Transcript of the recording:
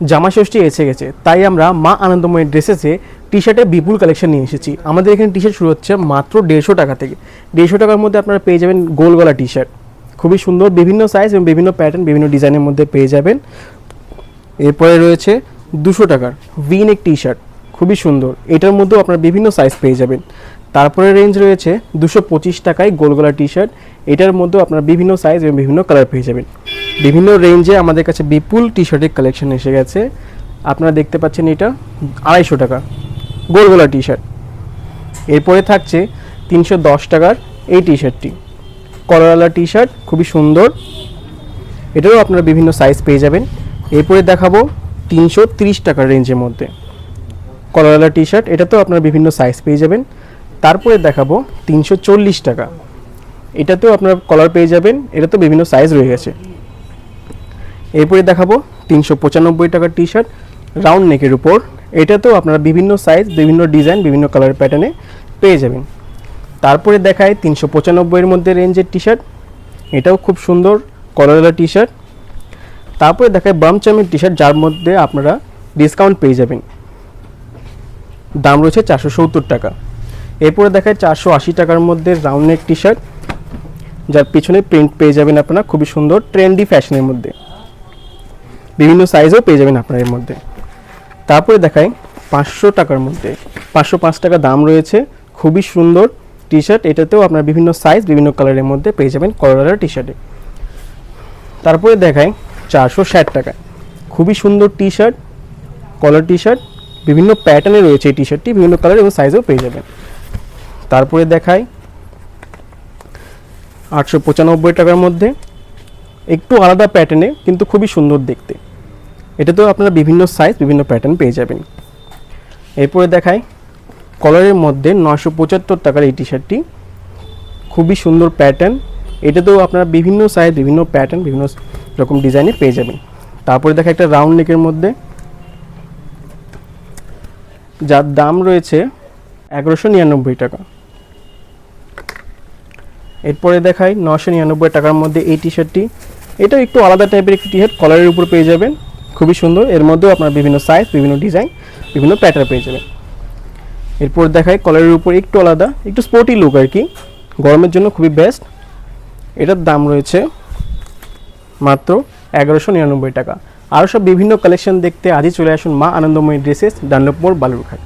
জামা ষষ্ঠী এসে গেছে, তাই আমরা মা আনন্দময়ী ড্রেসেসে টি শার্টের বিপুল কালেকশন নিয়ে এসেছি। আমাদের এখানে টি শার্ট শুরু হচ্ছে মাত্র 150 টাকা থেকে। 150 টাকার মধ্যে আপনারা পেয়ে যাবেন গোল গলা টি শার্ট, খুবই সুন্দর, বিভিন্ন সাইজ এবং বিভিন্ন প্যাটার্ন, বিভিন্ন ডিজাইনের মধ্যে পেয়ে যাবেন। এরপরে রয়েছে 200 টাকার ভি নেক টি শার্ট, খুবই সুন্দর, এটার মধ্যেও আপনারা বিভিন্ন সাইজ পেয়ে যাবেন। তারপরে রেঞ্জ রয়েছে 225 টাকায় গোল গলা টি শার্ট, এটার মধ্যেও আপনারা বিভিন্ন সাইজ এবং বিভিন্ন কালার পেয়ে যাবেন। বিভিন্ন রেঞ্জে আমাদের কাছে বিপুল টি শার্টের কালেকশন এসে গেছে। আপনারা দেখতে পাচ্ছেন এটা 250 টাকা গোল গলা টি শার্ট। এরপরে থাকছে 310 টাকার এই টি শার্টটি, কলারওয়ালা টি শার্ট, খুবই সুন্দর, এটারও আপনারা বিভিন্ন সাইজ পেয়ে যাবেন। এরপরে দেখাবো 330 টাকার রেঞ্জের মধ্যে কলারওয়ালা টি শার্ট, এটাতেও আপনারা বিভিন্ন সাইজ পেয়ে যাবেন। তারপরে দেখাবো 340 টাকা, এটাতেও আপনারা কলার পেয়ে যাবেন, এটাতেও বিভিন্ন সাইজ রয়ে গেছে। এরপরে দেখাবো 395 টাকার টি শার্ট রাউন্ড নেকের উপর, এটাতেও আপনারা বিভিন্ন সাইজ, বিভিন্ন ডিজাইন, বিভিন্ন কালার প্যাটার্নে পেয়ে যাবেন। তারপরে দেখায় 395 এর মধ্যে রেঞ্জের টি শার্ট, এটাও খুব সুন্দর কলারওয়ালা টি শার্ট। তারপরে দেখায় বামচামের টি শার্ট, যার মধ্যে আপনারা ডিসকাউন্ট পেয়ে যাবেন, দাম রয়েছে 470 টাকা। এরপরে দেখায় 480 টাকার মধ্যে রাউন্ড নেক টি শার্ট, যার পিছনে প্রিন্ট পেয়ে যাবেন আপনারা, খুবই সুন্দর ট্রেন্ডি ফ্যাশনের মধ্যে, বিভিন্ন সাইজও পেয়ে যাবেন আপনার এর মধ্যে। তারপরে দেখায় 500 টাকার মধ্যে, 505 টাকা দাম রয়েছে, খুবই সুন্দর টি শার্ট, এটাতেও আপনার বিভিন্ন সাইজ, বিভিন্ন কালারের মধ্যে পেয়ে যাবেন কলারওয়ালা টি শার্টে। তারপরে দেখায় 460 টাকায় খুবই সুন্দর টি শার্ট, কলার টি শার্ট, বিভিন্ন প্যাটার্নে রয়েছে এই টি শার্টটি, বিভিন্ন কালার এবং সাইজও পেয়ে যাবেন। তারপরে দেখায় 895 টাকার মধ্যে, একটু আলাদা প্যাটার্নে কিন্তু খুবই সুন্দর দেখতে, এটাতেও আপনারা বিভিন্ন সাইজ, বিভিন্ন প্যাটার্ন পেয়ে যাবেন। এরপরে দেখায় কলারের মধ্যে 975 টাকার এই টি শার্টটি, খুবই সুন্দর প্যাটার্ন, এটাতেও আপনারা বিভিন্ন সাইজ, বিভিন্ন প্যাটার্ন, বিভিন্ন রকম ডিজাইনে পেয়ে যাবেন। তারপরে দেখা একটা রাউন্ড নেকের মধ্যে, যার দাম রয়েছে 1199 টাকা। এরপরে দেখাই 999 টাকার মধ্যে এই টি শার্টটি, এটা একটু আলাদা টাইপের একটি টি শার্ট, কলারের উপর পেয়ে যাবেন, খুবই সুন্দর, এর মধ্যেও আপনার বিভিন্ন সাইজ, বিভিন্ন ডিজাইন, বিভিন্ন প্যাটার্ন পেয়ে যাবেন। এরপর দেখাই কলারের উপর একটু আলাদা, একটু স্পোর্টি লুক আর কি, গরমের জন্য খুবই বেস্ট, এটার দাম রয়েছে মাত্র 1199 টাকা। আরও সব বিভিন্ন কালেকশন দেখতে আজই চলে আসুন মা আনন্দময়ী ড্রেসেস, ডানলপ মোড়, বালুরঘাট।